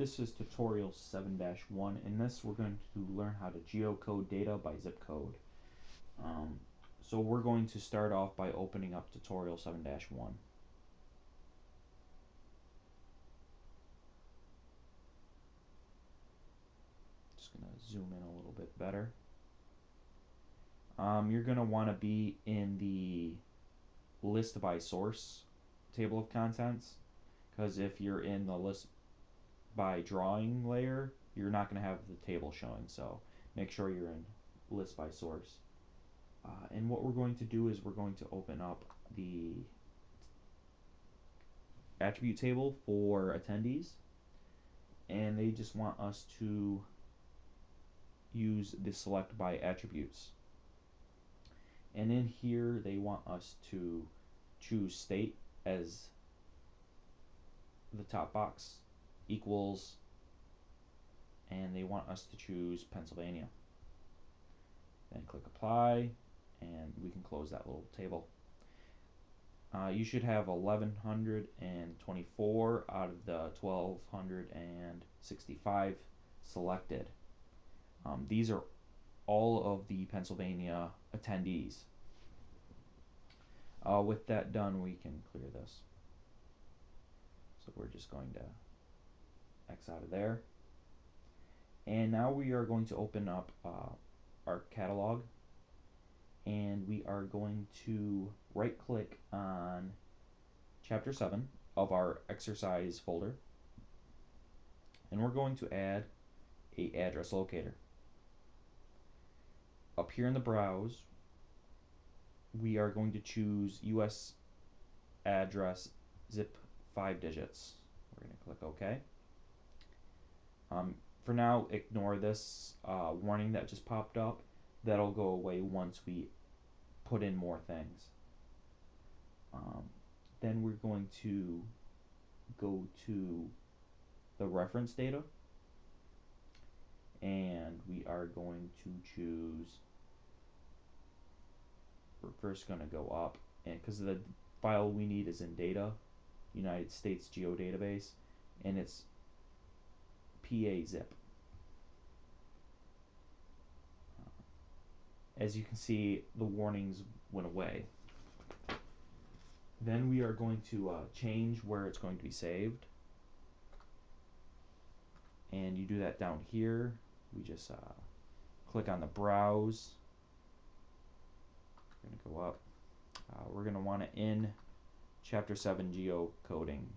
This is tutorial 7-1. In this we're going to learn how to geocode data by zip code. So we're going to start off by opening up tutorial 7-1. Just going to zoom in a little bit better. You're going to want to be in the list by source table of contents, because if you're in the list by drawing layer, you're not going to have the table showing, so make sure you're in list by source. And what we're going to do is we're going to open up the attribute table for attendees, and they just want us to use the select by attributes. And in here they want us to choose state as the top box, equals, and they want us to choose Pennsylvania. Then click apply, and we can close that little table. You should have 1124 out of the 1265 selected. These are all of the Pennsylvania attendees. With that done, we can clear this. So we're just going to X out of there. And now we are going to open up our catalog, and we are going to right click on chapter 7 of our exercise folder, and we're going to add a address locator. Up here in the browse, we are going to choose US address zip 5 digits. We're going to click OK. For now, ignore this warning that just popped up. That'll go away once we put in more things. Then we're going to go to the reference data, and we are going to choose, we're first going to go up, and because the file we need is in data, United States Geodatabase, and it's PA zip. As you can see, the warnings went away. Then we are going to change where it's going to be saved, and you do that down here. We just click on the browse. We're going to go up. We're going to want to in chapter 7 geocoding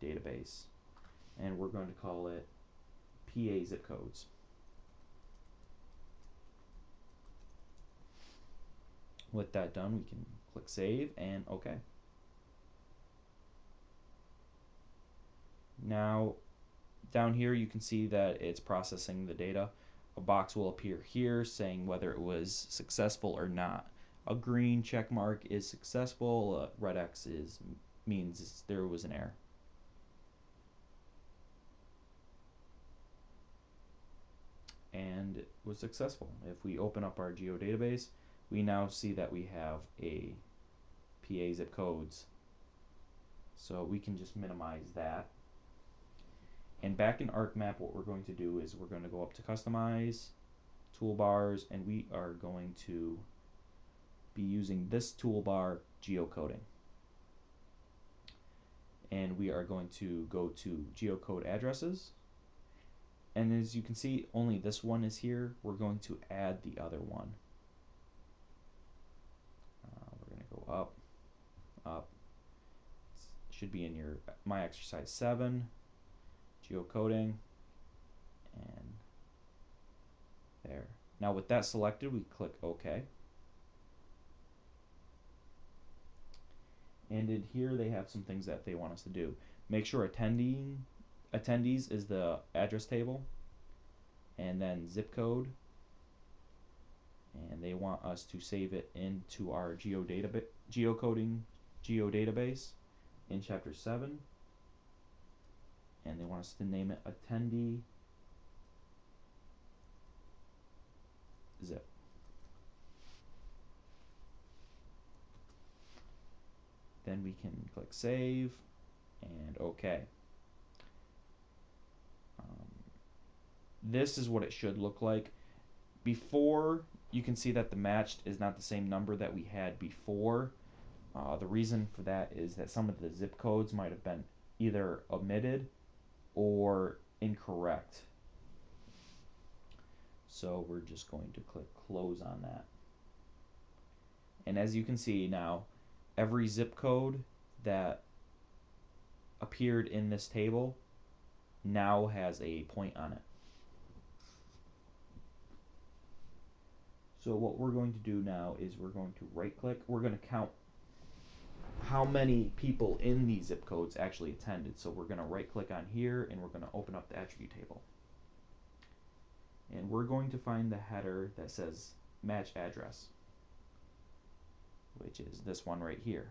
database, and we're going to call it PA zip codes. With that done, we can click save and OK. Now down here you can see that it's processing the data. A box will appear here saying whether it was successful or not. A green check mark is successful, a red X means there was an error. And it was successful. If we open up our geodatabase, we now see that we have a PA zip codes. So we can just minimize that. And back in ArcMap, what we're going to do is we're going to go up to Customize, Toolbars, and we are going to be using this toolbar, Geocoding. And we are going to go to Geocode Addresses. And as you can see, only this one is here. We're going to add the other one. We're going to go up, up. It should be in your My Exercise 7. Geocoding, and there. Now with that selected, we click OK. And in here they have some things that they want us to do. Make sure attendees is the address table, and then zip code, and they want us to save it into our geocoding geodatabase in chapter 7. And they want us to name it attendee zip. Then we can click save and OK. this is what it should look like. Before, you can see that the matched is not the same number that we had before. The reason for that is that some of the zip codes might have been either omitted or incorrect. So we're just going to click close on that. And as you can see now, every zip code that appeared in this table now has a point on it. So what we're going to do now is we're going to right click. We're going to count how many people in these zip codes actually attended. So we're going to right click on here and we're going to open up the attribute table. And we're going to find the header that says match address, which is this one right here.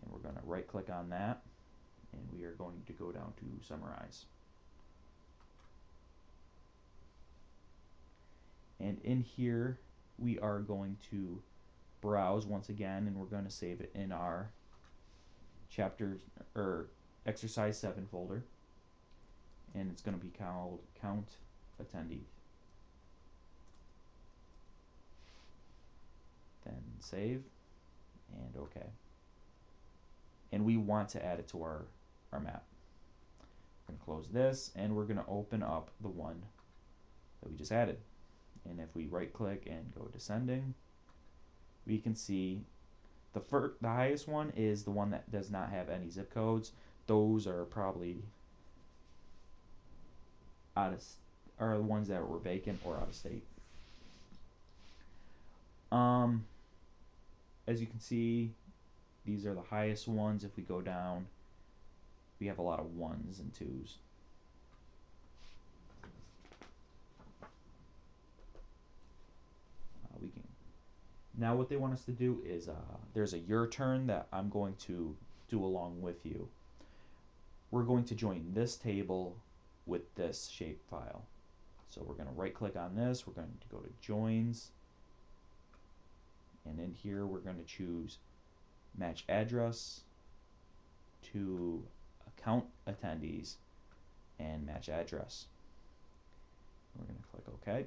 And we're going to right click on that and we are going to go down to summarize. And in here we are going to browse once again, and we're going to save it in our chapter or exercise 7 folder, and it's going to be called count attendees. Then save and OK. And we want to add it to our map. We're going to close this and we're going to open up the one that we just added. And if we right click and go descending, we can see the highest one is the one that does not have any zip codes. Those are probably are the ones that were vacant or out of state. As you can see, these are the highest ones. If we go down, we have a lot of ones and twos. We can now what they want us to do is there's a your turn that I'm going to do along with you. We're going to join this table with this shapefile. So we're going to right click on this, we're going to go to joins, and in here we're going to choose match address to account attendees and match address. We're going to click OK.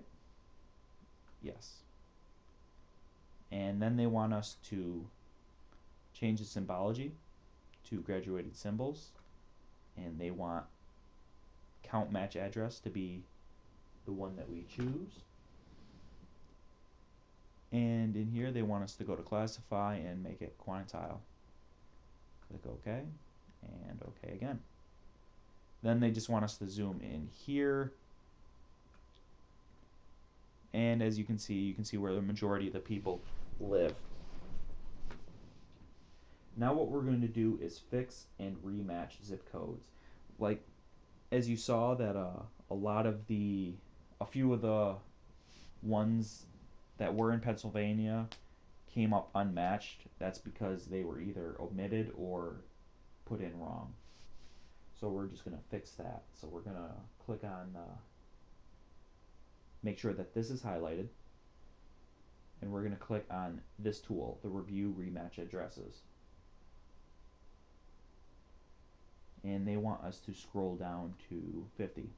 Yes. And then they want us to change the symbology to graduated symbols, and they want count match address to be the one that we choose. And in here they want us to go to classify and make it quantile. Click OK and OK again. Then they just want us to zoom in here, and as you can see where the majority of the people live. Now what we're going to do is fix and rematch zip codes. Like as you saw that a few of the ones that were in Pennsylvania came up unmatched. That's because they were either omitted or put in wrong. So we're just going to fix that. So we're going to click on make sure that this is highlighted, and we're going to click on this tool, the review rematch addresses. And they want us to scroll down to 50.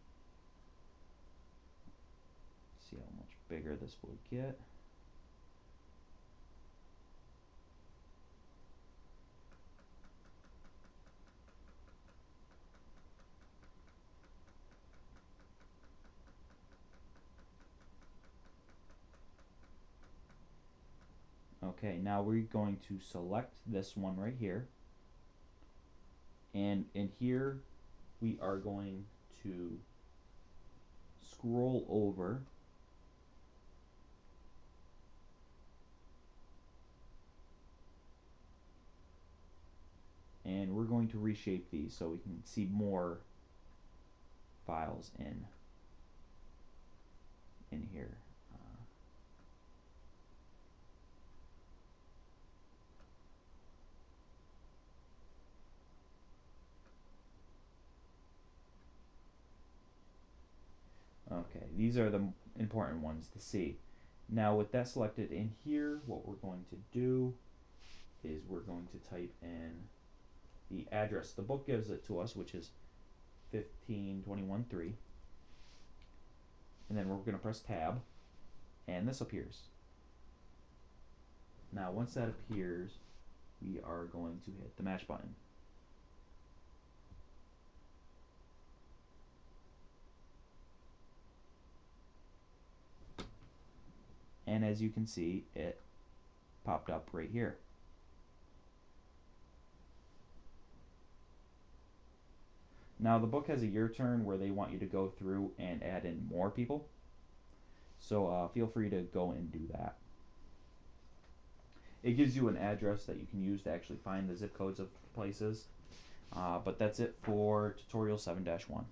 See how much bigger this will get. Okay, now we're going to select this one right here, and in here we are going to scroll over and we're going to reshape these so we can see more files in here. Okay, these are the important ones to see. Now with that selected in here, what we're going to do is we're going to type in the address. The book gives it to us, which is 15213. and then we're going to press tab, and this appears. Now once that appears, we are going to hit the match button. And as you can see, it popped up right here. Now the book has a your turn where they want you to go through and add in more people. So feel free to go and do that. It gives you an address that you can use to actually find the zip codes of places. But that's it for tutorial 7-1.